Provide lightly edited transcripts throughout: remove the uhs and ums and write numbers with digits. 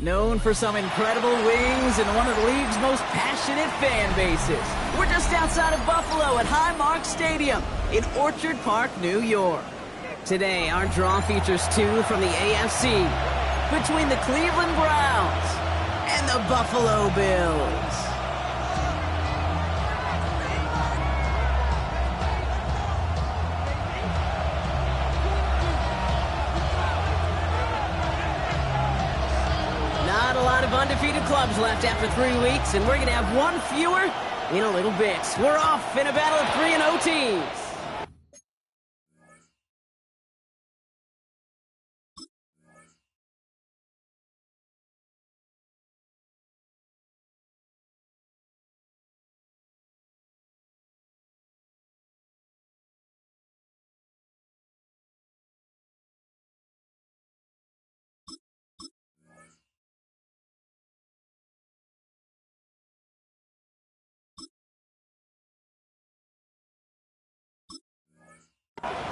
known for some incredible wings and one of the league's most passionate fan bases. We're just outside of Buffalo at Highmark Stadium in Orchard Park, New York. Today, our draw features two from the AFC between the Cleveland Browns and the Buffalo Bills. Not a lot of undefeated clubs left after 3 weeks, and we're going to have one fewer in a little bit. We're off in a battle of 3-0 teams.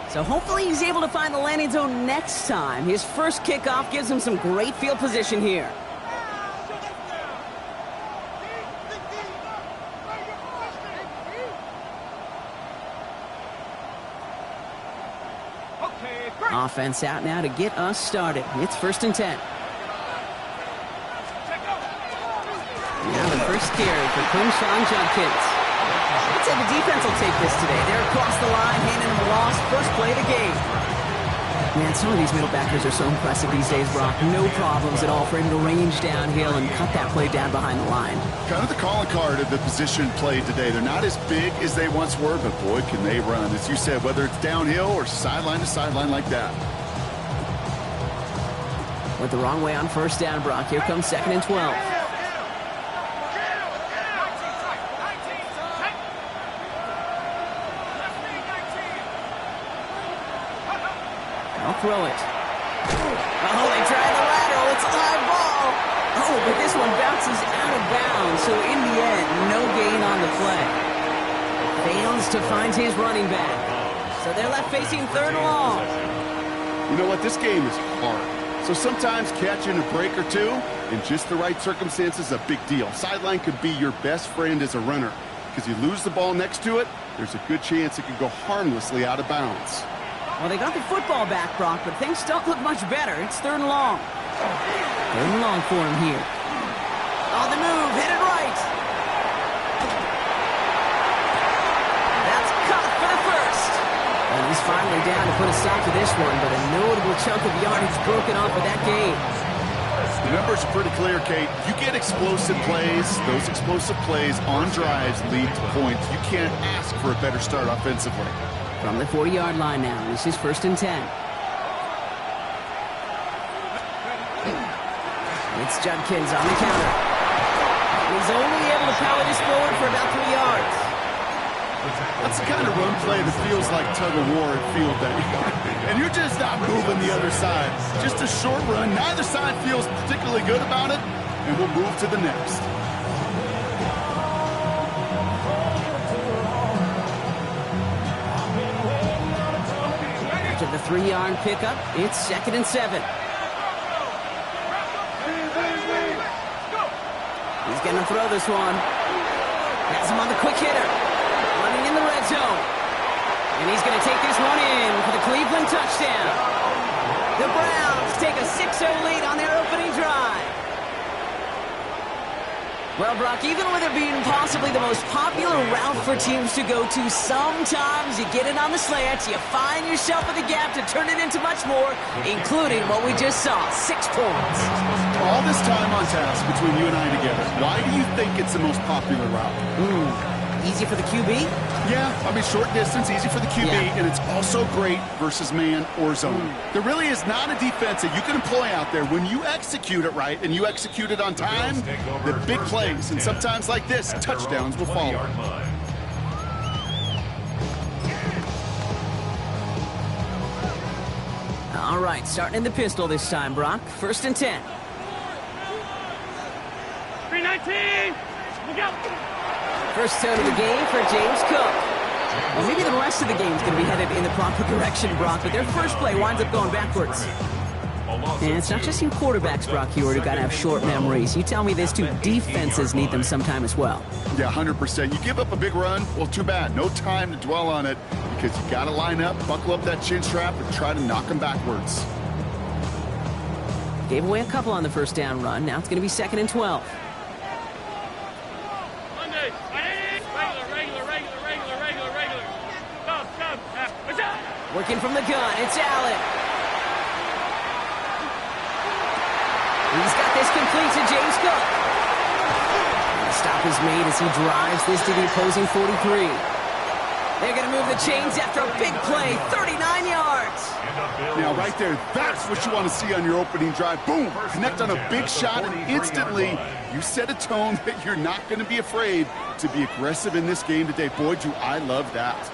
So hopefully he's able to find the landing zone next time. His first kickoff gives him some great field position here. Offense out now to get us started. It's 1st and 10. Now the first carry for Quinshon Judkins. I'd say the defense will take this today. They're across the line, handing him a loss. First play of the game. Man, some of these middle backers are so impressive these days, Brock. No problems at all for him to range downhill and cut that play down behind the line. Kind of the calling card of the position played today. They're not as big as they once were, but boy, can they run. As you said, whether it's downhill or sideline to sideline like that. Went the wrong way on 1st down, Brock. Here comes 2nd and 12. Throw it. Oh, they try the lateral. It's a high ball. Oh, but this one bounces out of bounds. So in the end, no gain on the play. Fails to find his running back. So they're left facing 3rd and long. You know what? This game is hard. So sometimes catching a break or two in just the right circumstances is a big deal. Sideline could be your best friend as a runner. Because you lose the ball next to it, there's a good chance it could go harmlessly out of bounds. Well, they got the football back, Brock, but things don't look much better. It's 3rd and long. 3rd and long for him here. On the move, headed right. That's caught for the first. And he's finally down to put a stop to this one, but a notable chunk of yardage broken off with that game. The numbers are pretty clear, Kate. You get explosive plays. Those explosive plays on drives lead to points. You can't ask for a better start offensively. From the 40-yard line now, this is 1st and 10. It's Judkins on the counter. He's only able to power this forward for about 3 yards. That's the kind of run play that feels like tug-of-war at field day. And you're just not moving the other side. Just a short run. Neither side feels particularly good about it, and we'll move to the next. To the 3-yard pickup, it's 2nd and 7. He's going to throw this one. Has him on the quick hitter. Running in the red zone. And he's going to take this one in for the Cleveland touchdown. The Browns take a 6-0 lead on their opening drive. Well, Brock, even with it being possibly the most popular route for teams to go to, sometimes you get it on the slants, you find yourself in the gap to turn it into much more, including what we just saw, 6 points. All this time on task between you and I together, why do you think it's the most popular route? Easy for the QB? Yeah, I mean, short distance, easy for the QB, and it's also great versus man or zone. There really is not a defense that you can employ out there when you execute it right and you execute it on time, the big plays, and sometimes like this, touchdowns will follow. All right, starting in the pistol this time, Brock. 1st and 10. 319! Look out! First tone of the game for James Cook. Well, maybe the rest of the game is going to be headed in the proper direction, Brock, but their first play winds up going backwards. And it's not just you quarterbacks, Brock Huard, who got to have short memories. You tell me this too, defenses need them sometime as well. Yeah, 100%. You give up a big run, well, too bad. No time to dwell on it because you got to line up, buckle up that chin strap, and try to knock them backwards. Gave away a couple on the first down run. Now it's going to be 2nd and 12. Working from the gun, it's Allen. He's got this complete to James Cook. And the stop is made as he drives this to the opposing 43. They're going to move the chains after a big play, 39 yards. Now, right there, that's what you want to see on your opening drive. Boom! Connect on a big shot, and instantly you set a tone that you're not going to be afraid to be aggressive in this game today. Boy, do I love that.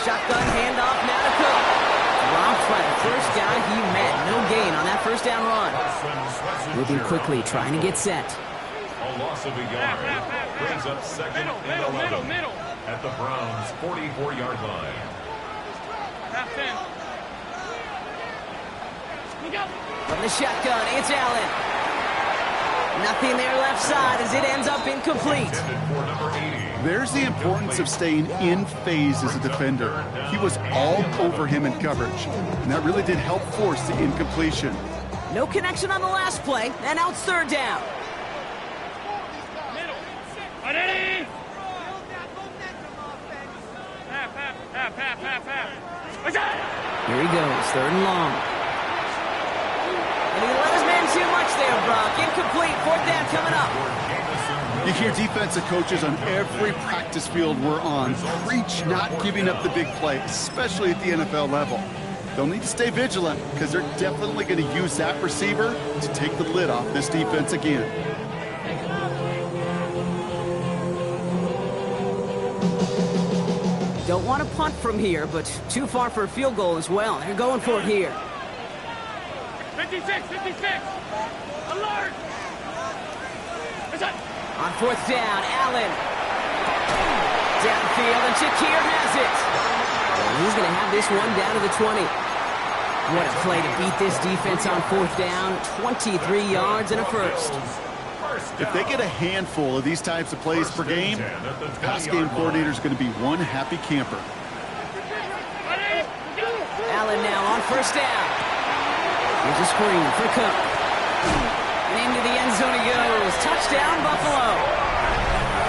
Shotgun handoff now to Cook. Dropped by the first guy he met. No gain on that first down run. Moving quickly, trying to get set. A loss of a yard brings up 2nd and 11 at the Browns' 44-yard line. From the shotgun, it's Allen. Nothing there left side as it ends up incomplete. There's the importance of staying in phase as a defender. He was all over him in coverage, and that really did help force the incompletion. No connection on the last play, and now it's 3rd down. Here he goes, 3rd and long. And he let his man too much there, Brock. Incomplete, 4th down coming up. You hear defensive coaches on every practice field we're on preach not giving up the big play, especially at the NFL level. They'll need to stay vigilant because they're definitely going to use that receiver to take the lid off this defense again. Don't want to punt from here, but too far for a field goal as well. They're going for it here. 56, 56. Alert. On 4th down, Allen. Downfield, and Shakir has it. And he's going to have this one down to the 20. What a play to beat this defense on 4th down. 23 yards and a first. If they get a handful of these types of plays per game, the pass game coordinator is going to be one happy camper. Allen now on 1st down. Here's a screen for Cook. And into the end zone he goes. Touchdown, Buffalo.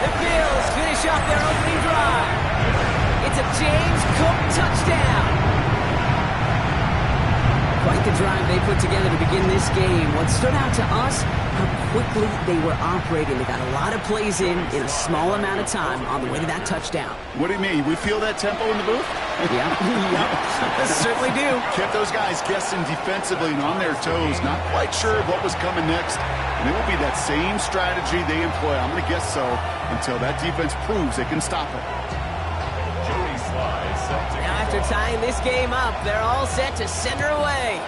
The Bills finish off their opening drive. It's a James Cook touchdown. Quite the drive they put together to begin this game. What stood out to us, how quickly they were operating. They got a lot of plays in a small amount of time on the way to that touchdown. What do you mean? We feel that tempo in the booth? Yeah, certainly do. Kept those guys guessing defensively and on their toes, not quite sure of what was coming next. And it will be that same strategy they employ, I'm going to guess so, until that defense proves they can stop it. Now after tying this game up, they're all set to send her away.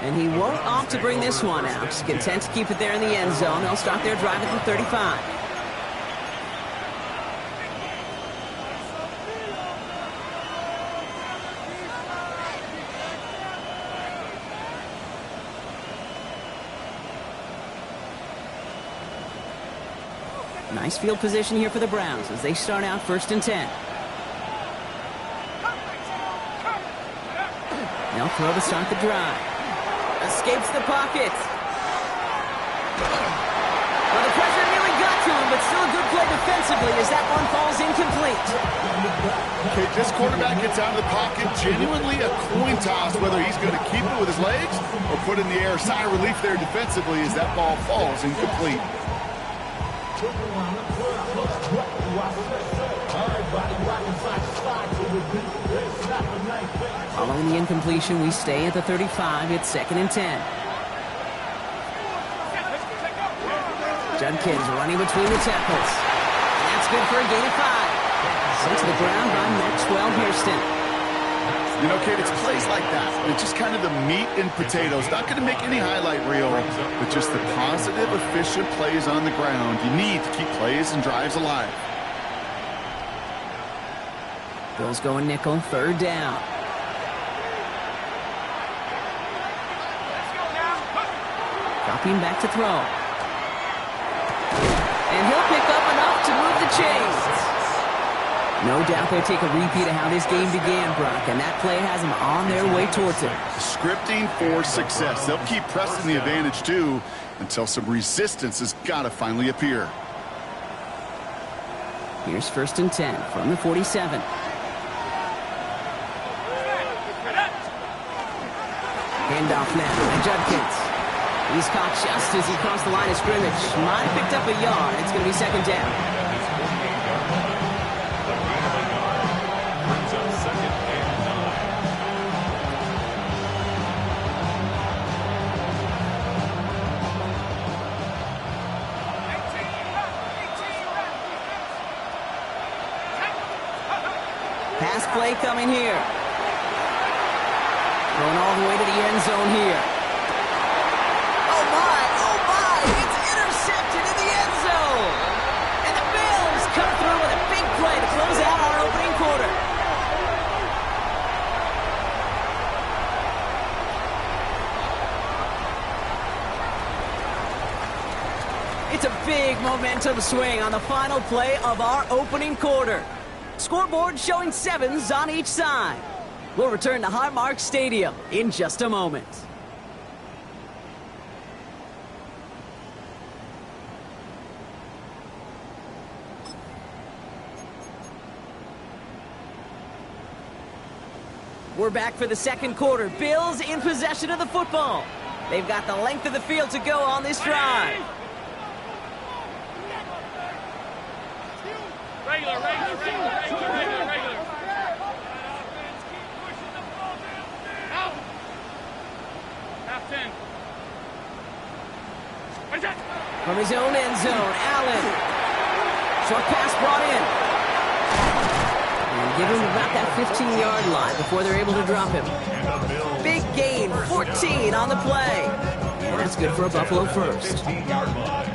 And he won't opt to bring this one out. Content to keep it there in the end zone. They'll start their drive at the 35. Nice field position here for the Browns as they start out 1st and 10. They'll throw to start the drive. Escapes the pocket. Well, the pressure nearly got to him, but still a good play defensively as that one falls incomplete. Okay, this quarterback gets out of the pocket, genuinely a coin toss whether he's going to keep it with his legs or put in the air. Sigh of relief there defensively as that ball falls incomplete. Following the incompletion, we stay at the 35. It's 2nd and 10. Judkins running between the tackles. And that's good for a gain of 5. Sent to the ground by Maxwell Hairston. You know, Kate, it's plays like that. It's just kind of the meat and potatoes. Not going to make any highlight reel, but just the positive, efficient plays on the ground. You need to keep plays and drives alive. Bills going nickel, 3rd down. Dropping back to throw. And he'll pick up enough to move the chains. No doubt they'll take a repeat of how this game began, Brock, and that play has them on their way towards it. Scripting for success. They'll keep pressing the advantage, too, until some resistance has got to finally appear. Here's 1st and 10 from the 47. Handoff now to Judkins. He's caught just as he crossed the line of scrimmage. Might have picked up a yard. It's going to be 2nd down. Brings up 2nd and 9. Pass play coming here. Going all the way to the end zone here. Oh my, it's intercepted in the end zone. And the Bills come through with a big play to close out our opening quarter. It's a big momentum swing on the final play of our opening quarter. Scoreboard showing 7s on each side. We'll return to Highmark Stadium in just a moment. We're back for the 2nd quarter. Bills in possession of the football. They've got the length of the field to go on this drive. Regular. Out. Half 10. From his own end zone, Allen. Short pass brought in. And give him about that 15-yard line before they're able to drop him. Big gain, 14 on the play. And that's good for a Buffalo first. 15-yard line.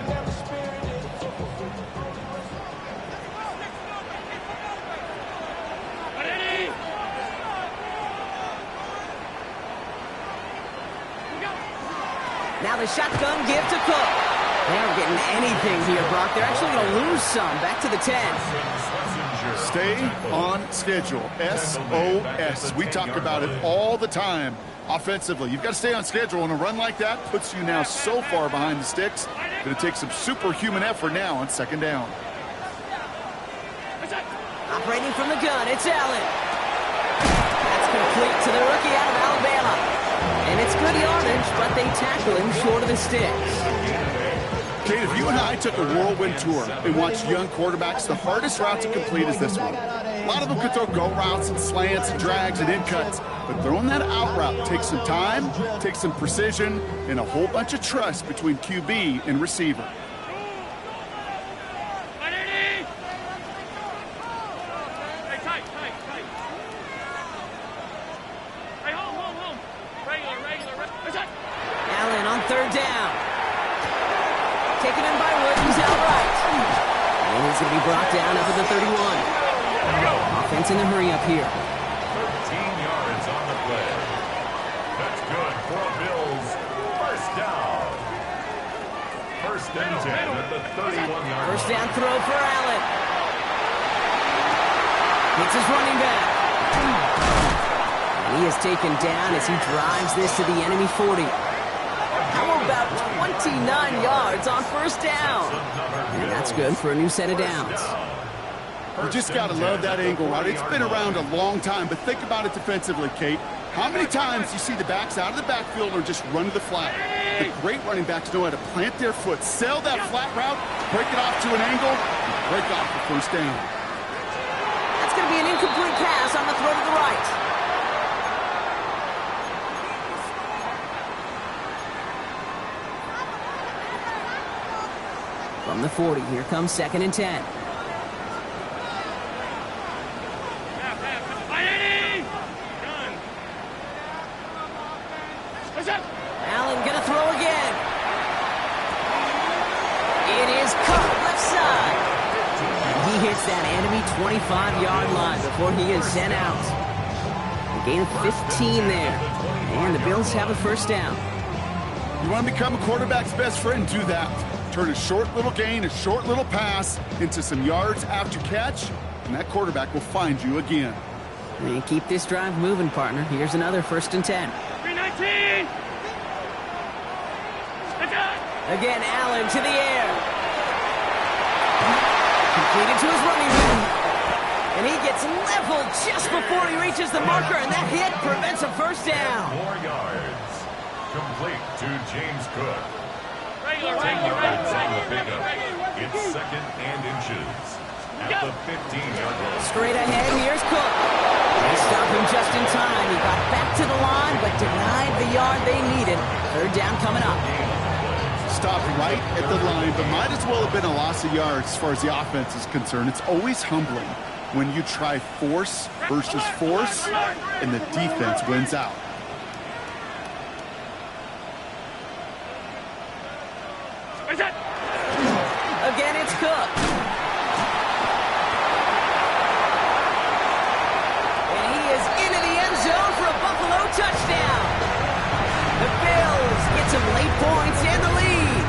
Now the shotgun give to Cook. They aren't getting anything here, Brock. They're actually going to lose some. Back to the 10. Stay on schedule. SOS. We talk about it all the time. Offensively, you've got to stay on schedule, and a run like that puts you now so far behind the sticks. Going to take some superhuman effort now on 2nd down. Operating from the gun, it's Allen. That's complete to the rookie out of Alabama. And it's good yardage, but they tackle him short of the sticks. Kate, if you and I took a whirlwind tour and watched young quarterbacks, the hardest route to complete is this one. A lot of them could throw go routes and slants and drags and in cuts, but throwing that out route takes some time, takes some precision, and a whole bunch of trust between QB and receiver. Allen on 3rd down. Taken in by Williams outright. And he's going to be brought down up at the 31. Offense in the hurry up here. 13 yards on the play. That's good for Bills. 1st down. 1st and 10 at the 31-yard line. 1st down throw for Allen. Hits his running back. And he is taken down as he drives this to the enemy 40. How about 29 yards on 1st down? And that's good for a new set of downs. You just got to love that angle route. It's been around a long time, but think about it defensively, Kate. How many times you see the backs out of the backfield or just run to the flat? The great running backs know how to plant their foot, sell that flat route, break it off to an angle, and break off the 1st down. That's going to be an incomplete pass on the throw to the right. From the 40, here comes 2nd and 10. Allen gonna throw again. It is caught left side. And he hits that enemy 25-yard line before he is sent out. A gain of 15 there. And the Bills have a first down. You want to become a quarterback's best friend, do that. Turn a short little gain, a short little pass into some yards after catch, and that quarterback will find you again. And keep this drive moving, partner. Here's another 1st and 10. 319. Again, Allen to the air. Completed to his running room. And he gets leveled just before he reaches the marker, and that hit prevents a first down. 4 yards. Complete to James Cook. Regular. It's 2nd and inches. At the 15-yard line. Straight ahead, here's Cook. They stop him just in time. He got back to the line, but denied the yard they needed. 3rd down coming up. Stopped right at the line, but might as well have been a loss of yards as far as the offense is concerned. It's always humbling when you try force versus force, and the defense wins out. Again, it's Cook. And he is into the end zone for a Buffalo touchdown. The Bills get some late points and the lead.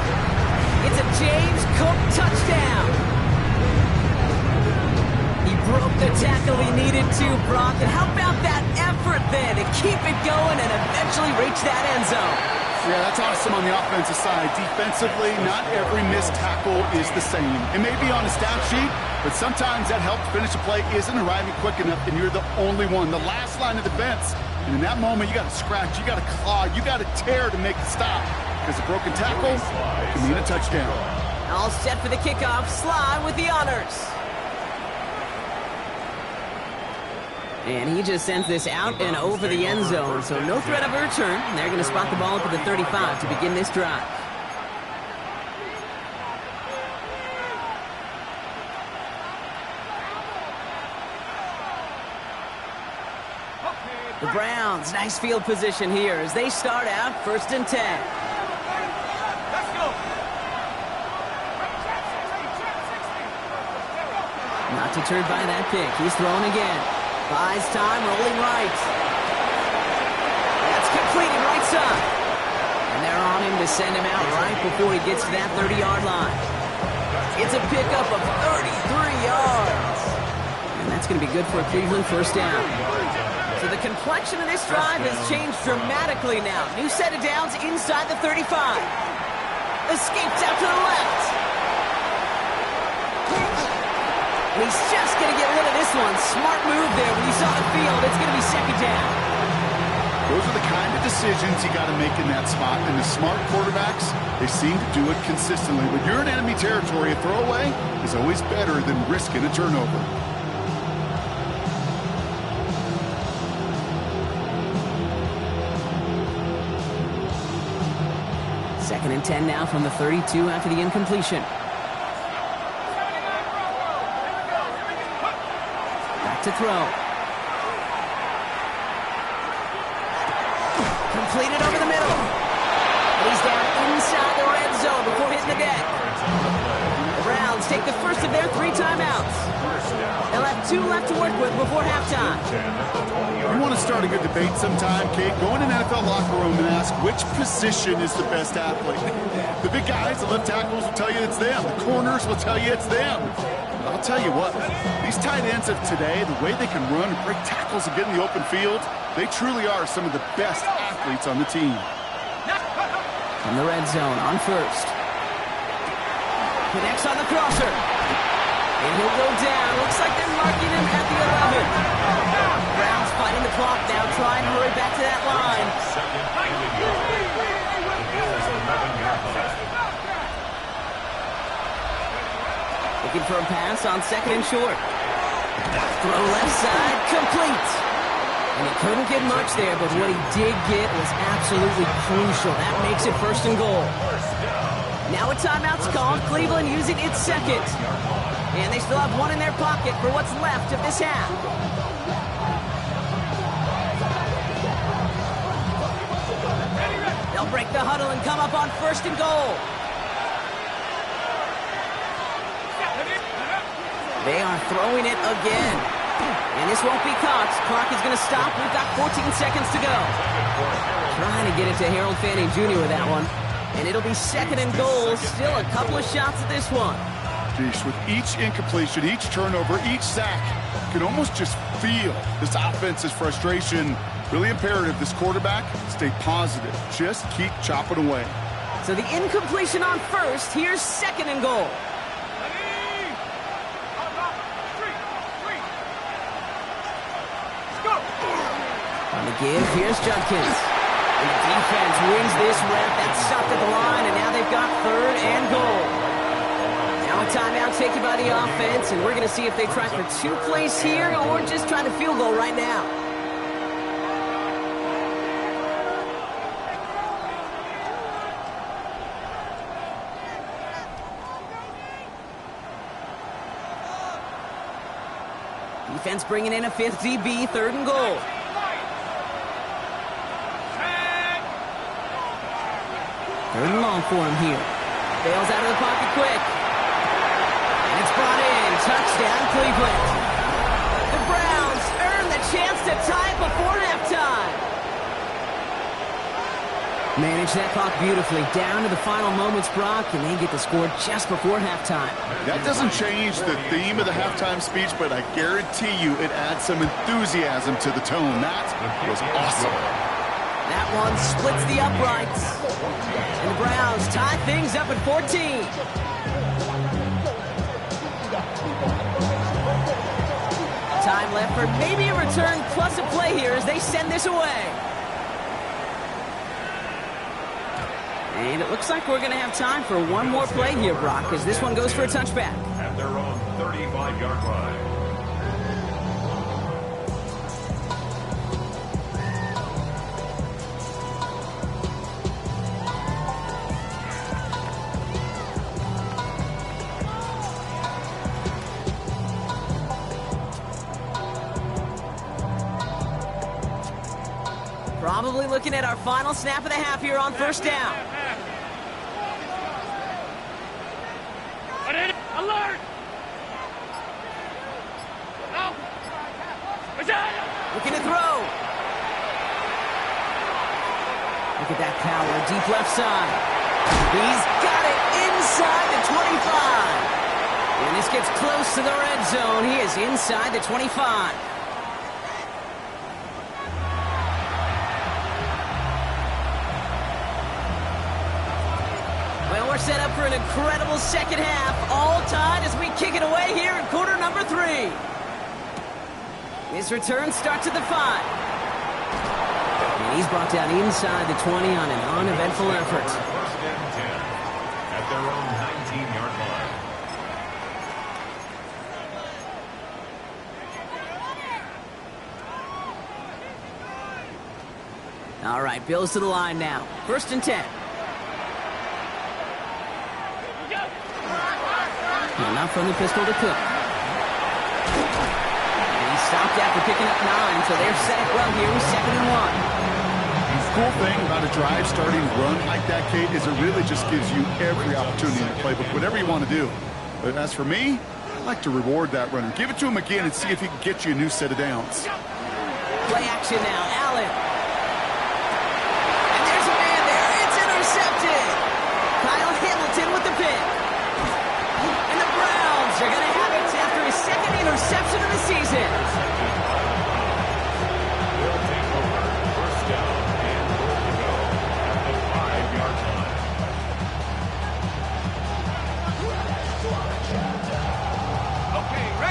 It's a James Cook touchdown. He broke the tackle he needed to, Brock. And how about that effort then to keep it going and eventually reach that end zone? Yeah, that's awesome on the offensive side. Defensively, not every missed tackle is the same. It may be on a stat sheet, but sometimes that help to finish a play isn't arriving quick enough, and you're the only one, the last line of defense. And in that moment, you got to scratch, you got to claw, you got to tear to make the stop. Because a broken tackle can mean a touchdown. All set for the kickoff. Sly with the honors. And he just sends this out and over the end zone, so no threat of a return. They're going to spot the ball up at the 35 to begin this drive. The Browns, nice field position here as they start out 1st and 10. Not deterred by that pick. He's throwing again. Buys time, rolling right. That's completed right side. And they're on him to send him out right before he gets to that 30-yard line. It's a pickup of 33 yards. And that's going to be good for a Cleveland first down. So the complexion of this drive has changed dramatically now. New set of downs inside the 35. Escapes out to the left. And he's just going to get rid of this one. Smart move there when he saw the field. It's going to be 2nd down. Those are the kind of decisions you got to make in that spot. And the smart quarterbacks, they seem to do it consistently. When you're in enemy territory, a throwaway is always better than risking a turnover. Second and 10 now from the 32 after the incompletion. To throw. Completed over the middle. And he's down inside the red zone before hitting the deck. The Browns take the first of their 3 timeouts. They'll have 2 left to work with before halftime. You want to start a good debate sometime, Kate? Go in an NFL locker room and ask which position is the best athlete. The big guys, the left tackles will tell you it's them. The corners will tell you it's them. I'll tell you what, these tight ends of today, the way they can run and break tackles and get in the open field, they truly are some of the best athletes on the team. From the red zone on first. Connects on the crosser. And he'll go down. Looks like they're marking him at the 11. Browns fighting the clock now, trying to hurry back to that line. Looking for a pass on 2nd and short. Throw left side, complete. And he couldn't get much there, but what he did get was absolutely crucial. That makes it 1st and goal. Now a timeout's called. Cleveland using its 2nd. And they still have 1 in their pocket for what's left of this half. Ready, ready. the huddle and come up on 1st and goal. They are throwing it again. And this won't be caught. Clock is going to stop. We've got 14 seconds to go. Trying to get it to Harold Fanning Jr. with that one. And it'll be 2nd and goal. Still a couple of shots at this one. Geez, with each incompletion, each turnover, each sack, you can almost just feel this offense's frustration. Really imperative, this quarterback, stay positive. Just keep chopping away. So the incompletion on 1st. Here's 2nd and goal. On the give, here's Judkins. And the defense wins this rep. That's stopped at the line, and now they've got 3rd and goal. Now a timeout taken by the offense, and we're going to see if they try for 2 plays here or just try to field goal right now. Defense bringing in a 5th DB, 3rd and goal. Third and long for him here. Bails out of the pocket quick. And it's brought in. Touchdown, Cleveland. The Browns earn the chance to tie it before halftime. Manage that clock beautifully. Down to the final moments, Brock, and they get the score just before halftime. That doesn't change the theme of the halftime speech, but I guarantee you it adds some enthusiasm to the tone. That was awesome. That one splits the uprights. And the Browns tie things up at 14. Time left for maybe a return plus a play here as they send this away. And it looks like we're going to have time for one more play here, Brock, as this one goes for a touchback. At their own 35-yard line. Probably looking at our final snap of the half here on 1st down. Alert! Looking to throw. Look at that power, deep left side. He's got it inside the 25. When this gets close to the red zone, he is inside the 25. We're set up for an incredible second half, all tied as we kick it away here in quarter number 3. His return starts at the 5. And he's brought down inside the 20 on an uneventful effort. 1st and 10 at their own 19-yard line. All right, Bills to the line now. 1st and 10. Enough from the pistol to Cook. And he stopped after picking up 9, so they're set up well here with 2nd and 1. The cool thing about a drive starting run like that, Kate, is it really just gives you every opportunity in the playbook, whatever you want to do. But as for me, I like to reward that runner. Give it to him again and see if he can get you a new set of downs. Play action now, Allen. And there's a man there. It's intercepted. Kyle Hamilton with the pick. And the Browns are going to have it after his 2nd interception of the season. They'll take over 1st down and goal to go at the 5-yard line.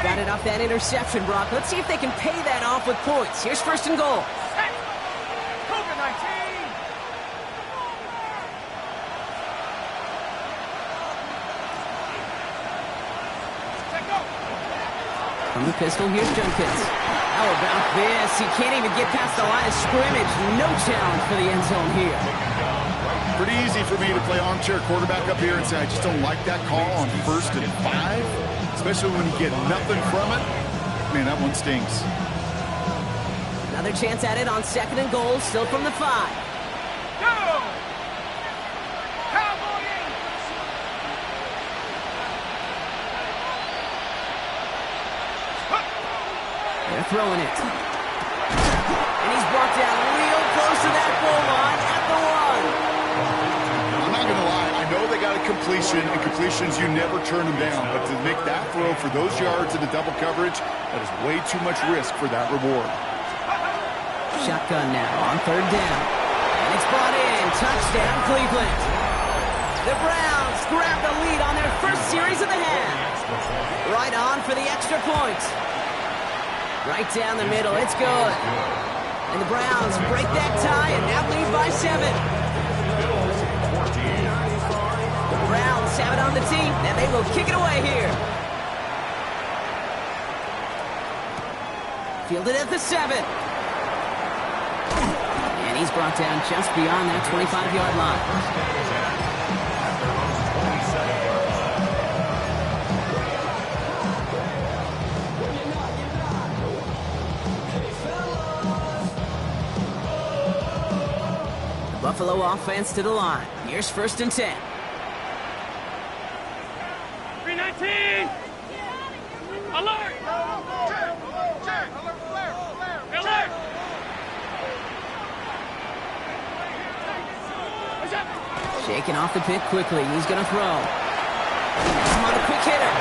Got it off that interception, Brock. Let's see if they can pay that off with points. Here's 1st and goal. From the pistol, here's Judkins. How about this? He can't even get past the line of scrimmage. No challenge for the end zone here. Pretty easy for me to play armchair quarterback up here and say I just don't like that call on 1st and 5, especially when you get nothing from it. Man, that one stings. Another chance at it on 2nd and goal, still from the 5. They're throwing it. And he's brought down real close to that goal line at the 1. I'm not going to lie. I know they got a completion, and completions, you never turn them down. But to make that throw for those yards in the double coverage, that is way too much risk for that reward. Shotgun now on 3rd down. And it's brought in. Touchdown, Cleveland. The Browns grab the lead on their first series of the half. Right on for the extra point. Right down the middle. It's good. And the Browns break that tie and now lead by 7. The Browns have it on the team, and they will kick it away here. Fielded at the 7. And he's brought down just beyond that 25-yard line. Buffalo offense to the line. Here's 1st and 10. 319! Alert! Alert! Shaking off the pit quickly. He's going to throw. He's on a quick hitter.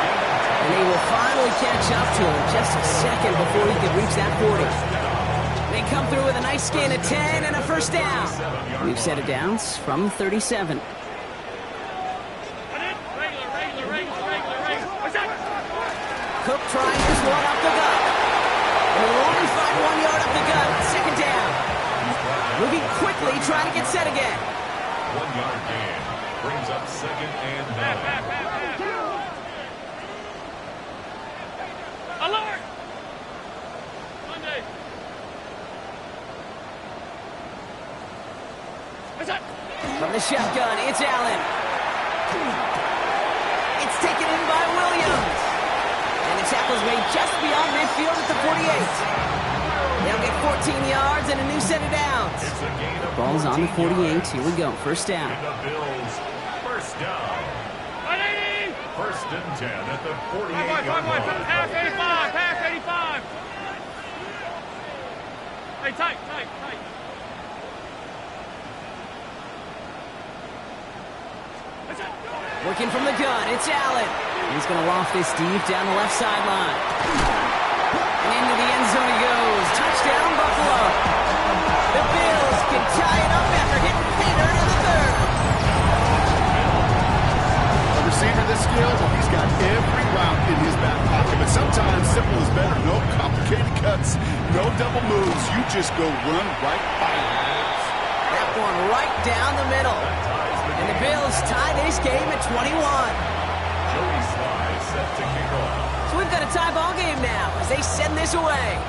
And he will finally catch up to him just a second before he can reach that 40. They come through with a nice gain of 10 and a 1st down. We've set it down from 37. Cook trying this one up the gut. And will only find 1 yard up the gut. 2nd down. Moving quickly, trying to get set again. 1 yard gain. Brings up 2nd and 9. Alert! Monday. From the shotgun, it's Allen. It's taken in by Williams. And the tackle's made just beyond midfield at the 48. They'll get 14 yards and a new set of downs. Ball's on the 48. Here we go. 1st down. The Bills, 1st down. 1st and 10 at the 48-yard line. Pass 85, pass 85. Hey, tight. Working from the gun, it's Allen. He's going to loft this deep down the left sideline. And into the end zone he goes. Touchdown, Buffalo. The Bills can tie it up after hitting Pater in the 3rd. A receiver this skilled, well, he's got every route in his back pocket. But sometimes simple is better. No complicated cuts, no double moves. You just go run right by it. That one right down the middle. And the Bills tie this game at 21. Joey Sly set to kick off. So we've got a tie ball game now as they send this away.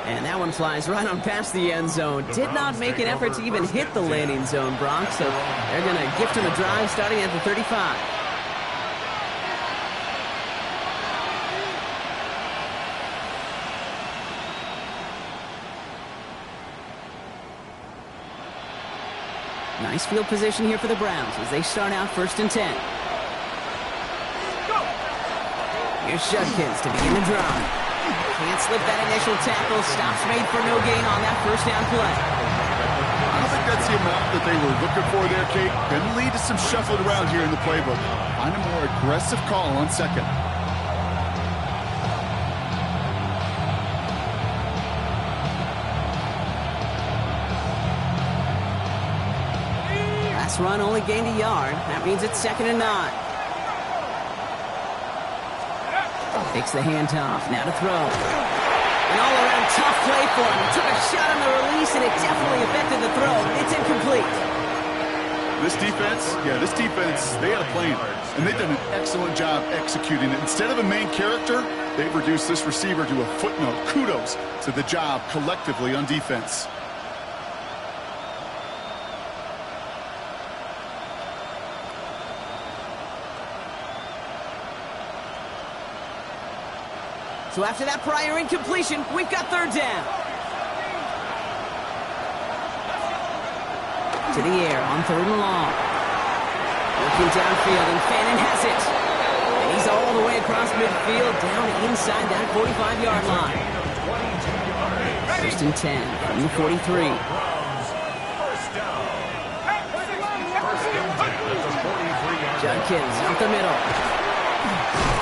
And that one flies right on past the end zone. Did not make an effort to even hit the landing zone, Bronx. So they're going to gift him a drive starting at the 35. Nice field position here for the Browns as they start out 1st and 10. Here's Judkins to begin the drive. Can't slip that initial tackle. Stops made for no gain on that 1st down play. I don't think that's the amount that they were looking for there, Kate. Going to lead to some shuffling around here in the playbook. Find a more aggressive call on 2nd. Run only gained a yard. That means it's 2nd and 9. Takes the handoff. Now to throw. An all-around tough play for him. He took a shot on the release, and it definitely affected the throw. It's incomplete. This defense, they had a plan, and they've done an excellent job executing it. Instead of a main character, they've reduced this receiver to a footnote. Kudos to the job collectively on defense. So after that prior incompletion, we've got 3rd down. To the air on 3rd and long. Looking downfield, and Fannin has it. And he's all all the way across midfield, down inside that 45-yard line. 1st and 10 from the 43. First down. First and 10 at the 43-yard line. Judkins up the middle.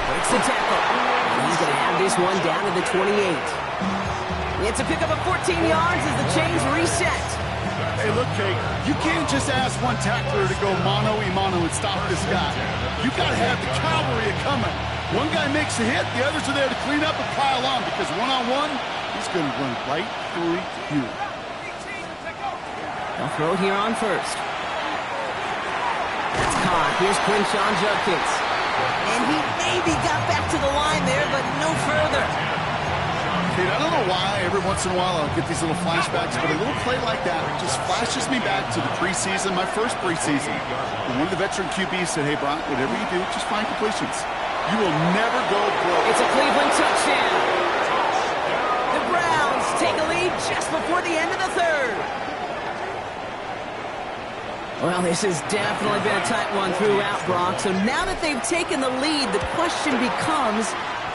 Breaks the tackle. And he's going to have this one down to the 28. It's a pickup of 14 yards as the chains reset. Hey, look, Kate, you can't just ask one tackler to go mano-a-mano and stop this guy. You got to have the cavalry coming. One guy makes a hit, the others are there to clean up and pile on, because one-on-one, he's going to run right through you. They'll throw it here on first. That's caught. Here's Quinshon Judkins. And he maybe got back to the line there, but no further. Kate, I don't know why every once in a while I'll get these little flashbacks, but a little play like that just flashes me back to the preseason, my first preseason. And one of the veteran QBs said, hey, Brock, whatever you do, just find completions. You will never go broke. It's a Cleveland touchdown. The Browns take a lead just before the end of the third. Well, this has definitely been a tight one throughout, Brock. So now that they've taken the lead, the question becomes,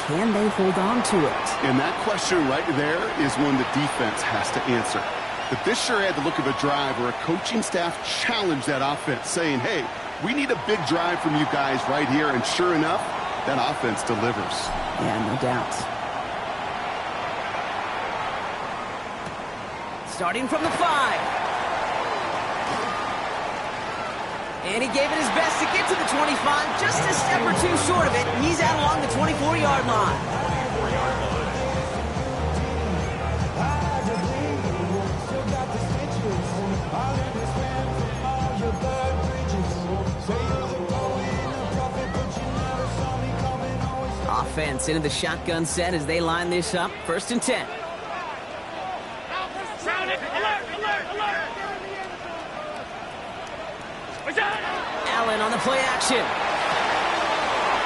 can they hold on to it? And that question right there is one the defense has to answer. But this sure had the look of a drive where a coaching staff challenged that offense, saying, hey, we need a big drive from you guys right here. And sure enough, that offense delivers. Yeah, no doubt. Starting from the 5. And he gave it his best to get to the 25, just a step or two short of it. He's out along the 24-yard line. Offense into the shotgun set as they line this up. 1st and 10. Allen on the play action.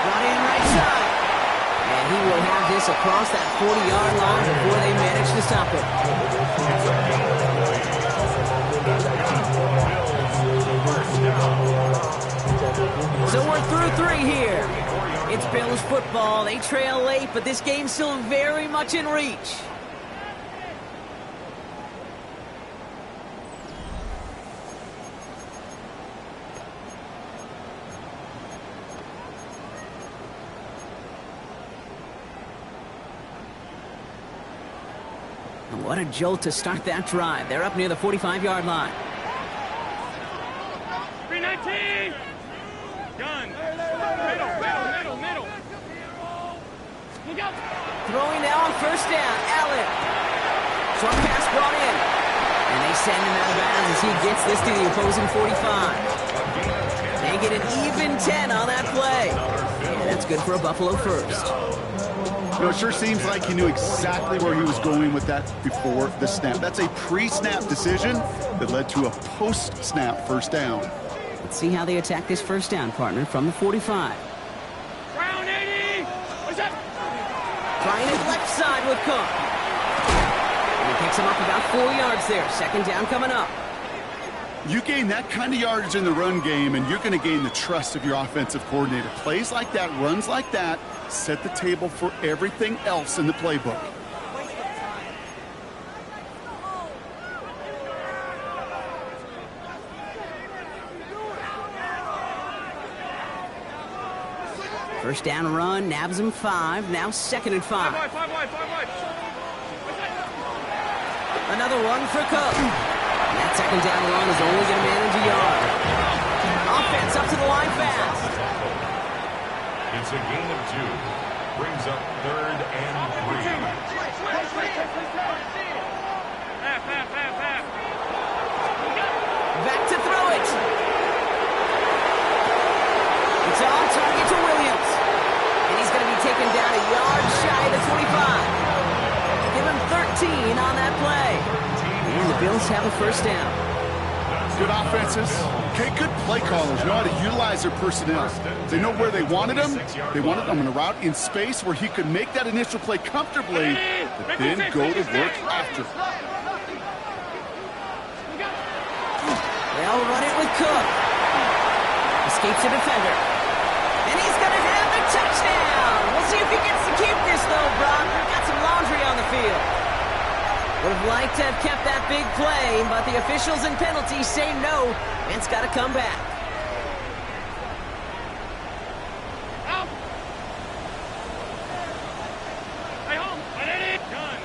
Brought in right side. And he will have this across that 40-yard line before they manage to stop it. So we're through 3 here. It's Bills football. They trail late, but this game's still very much in reach. What a jolt to start that drive. They're up near the 45-yard line. 319. Gun. Middle. Look out. Throwing now on 1st down. Allen. Short pass brought in. And they send him out of bounds as he gets this to the opposing 45. They get an even 10 on that play. And that's good for a Buffalo first. You know, it sure seems like he knew exactly where he was going with that before the snap. That's a pre-snap decision that led to a post-snap 1st down. Let's see how they attack this 1st down, partner, from the 45. Brown 80. What's that? Trying his left side with Cook. And he picks him up about 4 yards there. 2nd down coming up. You gain that kind of yardage in the run game, and you're going to gain the trust of your offensive coordinator. Plays like that, runs like that, set the table for everything else in the playbook. First down run, nabs him 5. Now 2nd and 5. 5 wide. Another run for Cook. And that 2nd down run is only going to manage a yard. Offense up to the line fast. It's a gain of 2. Brings up 3rd and 3. Half. Back to throw it. It's on target to Williams. And he's going to be taken down a yard shy of the 25. Give him 13 on that play. And the Bills have a 1st down. Good offenses. Okay, good play callers know how to utilize their personnel. They know where they wanted him. They wanted him in a route in space where he could make that initial play comfortably, but then go to work after. They'll run it with Cook. Escapes a defender. And he's going to have the touchdown. Let's see if he gets to keep this, though, Brock. Got some laundry on the field. Would have liked to have kept that big play, but the officials and penalties say no, and it's got to come back. Out. Stay home. Ready? Gun.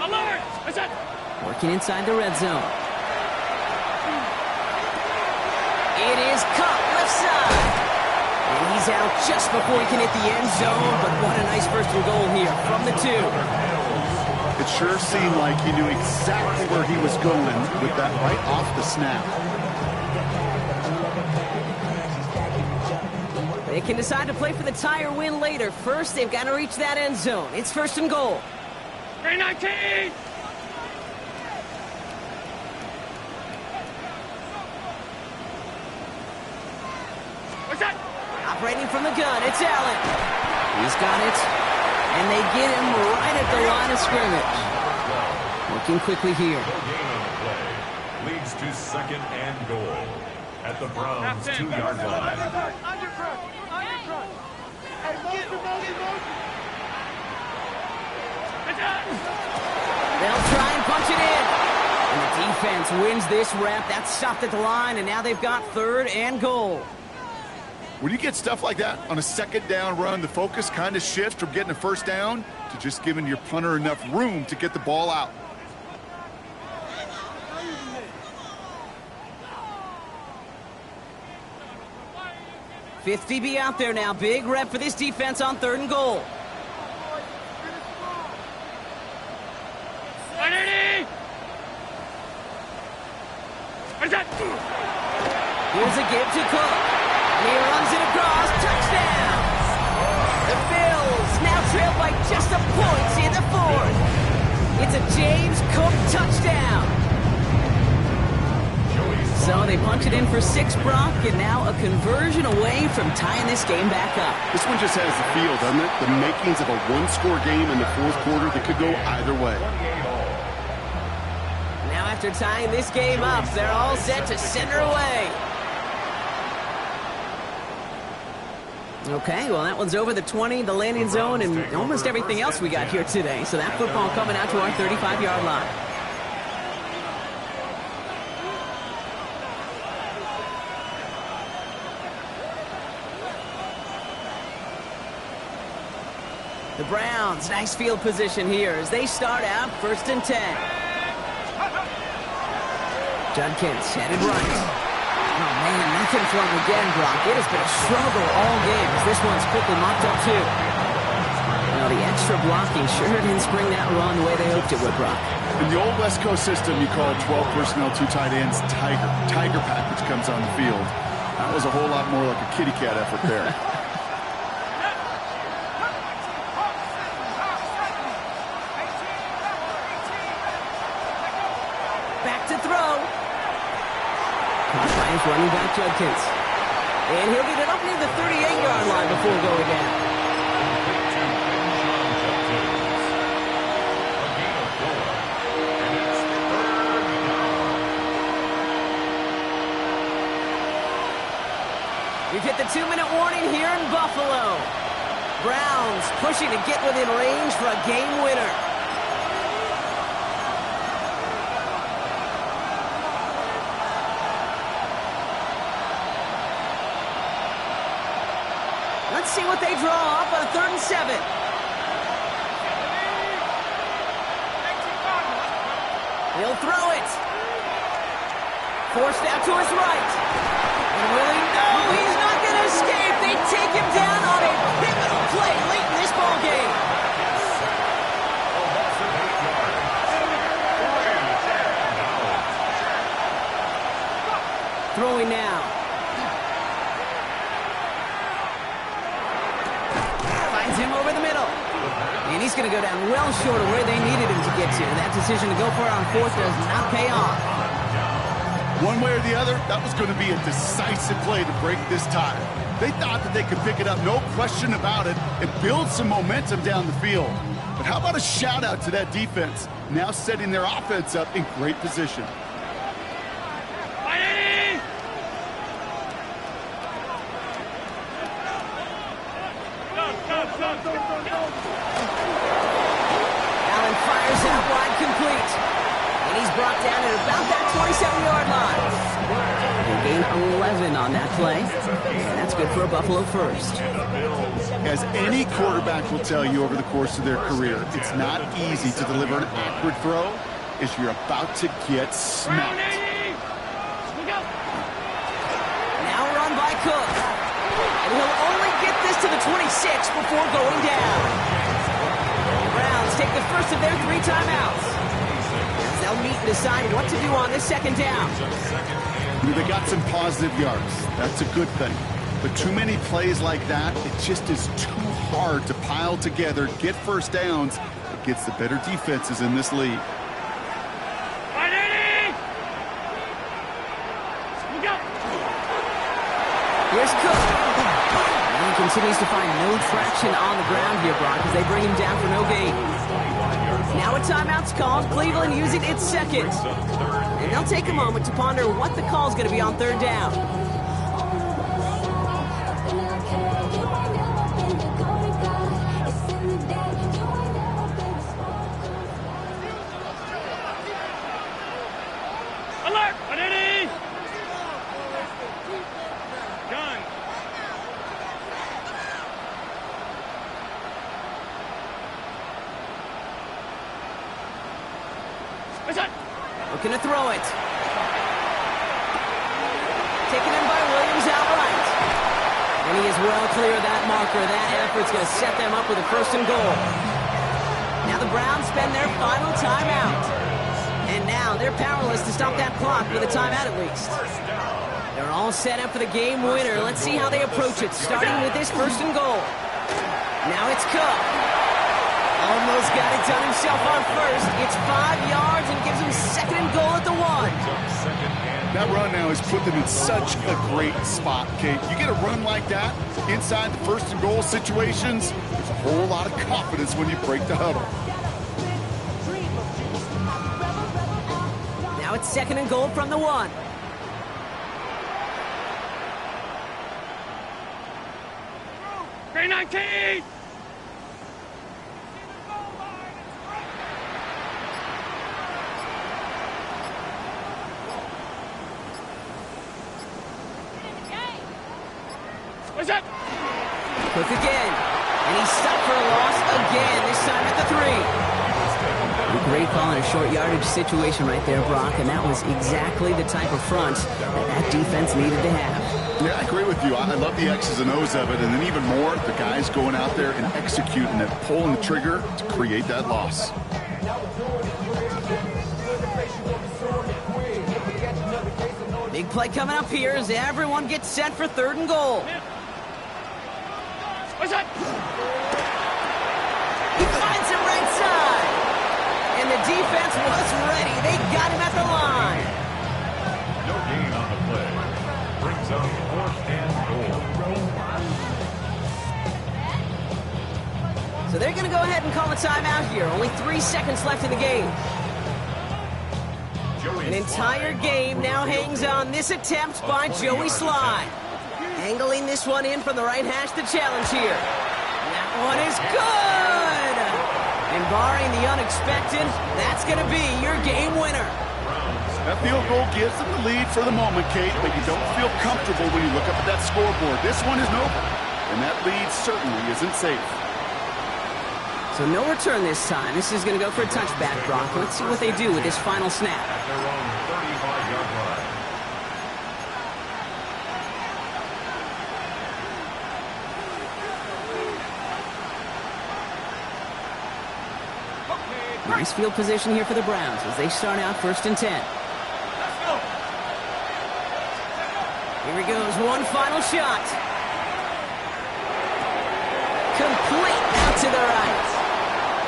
Alert. Is that? Working inside the red zone. It is caught left side. And he's out just before he can hit the end zone, but what a nice first and goal here from the 2. It sure seemed like he knew exactly where he was going with that right off the snap. They can decide to play for the tie or win later. First, they've got to reach that end zone. It's first and goal. 319. What's that? Operating from the gun, it's Allen. He's got it. And they get him right at the line of scrimmage. Working quickly here. No gain on the play. Leads to second and goal. At the Browns' 2-yard line. They'll try and punch it in. And the defense wins this rep. That's stopped at the line, and now they've got third and goal. When you get stuff like that on a second down run, the focus kind of shifts from getting a first down to just giving your punter enough room to get the ball out. Fifth DB out there now. Big rep for this defense on third and goal. 180. What's that? Here's a give to Cook. And he runs it across. Touchdown! The Bills now trail by just a point in the fourth. It's a James Cook touchdown. So they punch it in for 6, Brock, and now a conversion away from tying this game back up. This one just has the feel, doesn't it? The makings of a one-score game in the fourth quarter that could go either way. Now after tying this game up, they're all set to send her away. Okay, well, that one's over the 20, the landing zone, and almost everything else we got here today. So that football coming out to our 35-yard line. The Browns, nice field position here as they start out first and 10. Judkins headed right. Oh, man, nothing for him again, Brock. It has been a struggle all game as this one's quickly mopped up, too. Well, the extra blocking sure didn't spring that run the way they hoped it would, Brock. In the old West Coast system, you call 12 personnel, 2 tight ends, Tiger package comes on the field. That was a whole lot more like a kitty cat effort there. Back to throw. Finds running back Judkins. And he'll get it up near the 38-yard line before going down. We've hit the 2-minute warning here in Buffalo. Browns pushing to get within range for a game winner. Let's see what they draw up on 3rd and 7. He'll throw it. Forced out to his right. And will he? No, he's not going to escape. They take him down on a pivotal play late in this ball game. Throwing now. Finds him over the middle. And he's going to go down well short of where they needed him to get to. That decision to go for it on 4th does not pay off. One way or the other, that was going to be a decisive play to break this tie. They thought that they could pick it up, no question about it, and build some momentum down the field. But how about a shout-out to that defense, now setting their offense up in great position. brought down at about that 27-yard line. They gain 11 on that play. And that's good for a Buffalo first. As any quarterback will tell you over the course of their career, it's not easy to deliver an awkward throw as you're about to get smacked. Now run by Cook. And he'll only get this to the 26 before going down. The Browns take the first of their 3 timeouts. As they'll meet and decide what to do on this second down. They got some positive yards. That's a good thing. But too many plays like that, it just is too hard to pile together, get first downs against the better defenses in this league. Here's Cook. And he continues to find no traction on the ground here, Brock, as they bring him down for no gain. Now a timeout's called. Cleveland using its second. And they'll take a moment to ponder what the call's going to be on third down. Alert! Ready! Gun! Listen! Looking to throw it. Taken in by Williams outright. And he is well clear of that marker. That effort's going to set them up with a first and goal. Now the Browns spend their final timeout. And now they're powerless to stop that clock with a timeout at least. They're all set up for the game winner. Let's see how they approach it, starting with this first and goal. Now it's Cook. Almost got it done himself on first. It's 5 yards and gives him second and goal at the 1. That run now has put them in such a great spot, Kate. You get a run like that inside the first and goal situations, there's a whole lot of confidence when you break the huddle. Now it's second and goal from the 1. Green 19! What's that? Cook again. And he's stopped for a loss again, this time at the 3. A great call in a short yardage situation right there, Brock, and that was exactly the type of front that defense needed to have. Yeah, I agree with you. I love the X's and O's of it, and then even more, the guys going out there and executing it, pulling the trigger to create that loss. Big play coming up here as everyone gets set for third and goal. What's that? He finds him right side. And the defense was ready. They got him at the line. No gain on the play. Brings up fourth and goal. So they're going to go ahead and call a timeout here. Only 3 seconds left in the game. An entire game now hangs on this attempt by Joey Slye. Angling this one in from the right hash to challenge here. That one is good! And barring the unexpected, that's going to be your game winner. That field goal gives them the lead for the moment, Kate, but you don't feel comfortable when you look up at that scoreboard. This one isn't over, and that lead certainly isn't safe. So no return this time. This is going to go for a touchback, Brock. Let's see what they do with this final snap. At their own 35-yard line. Nice field position here for the Browns as they start out first and 10. Here he goes, one final shot. Complete out to the right.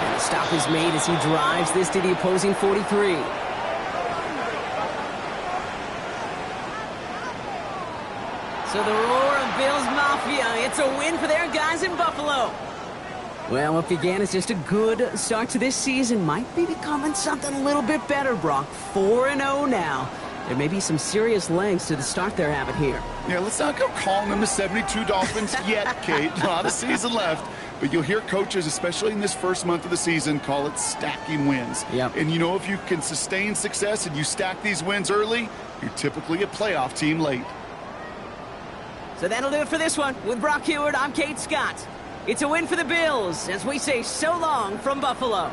And the stop is made as he drives this to the opposing 43. So the roar of Bills Mafia, it's a win for their guys in Buffalo. Well, what began as just a good start to this season might be becoming something a little bit better, Brock. 4-0 now. There may be some serious legs to the start they're having here. Yeah, let's not go calling them the 72 Dolphins yet, Kate. A lot of season left. But you'll hear coaches, especially in this first month of the season, call it stacking wins. Yep. And you know, if you can sustain success and you stack these wins early, you're typically a playoff team late. So that'll do it for this one. With Brock Huard, I'm Kate Scott. It's a win for the Bills as we say so long from Buffalo.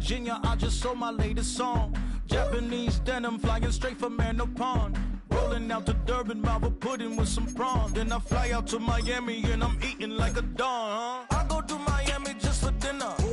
Virginia, I just sold my latest song. Japanese denim flying straight from Manopon. Rolling out to Durban, Malva pudding with some prawns. Then I fly out to Miami and I'm eating like a don, huh? I go to Miami just for dinner.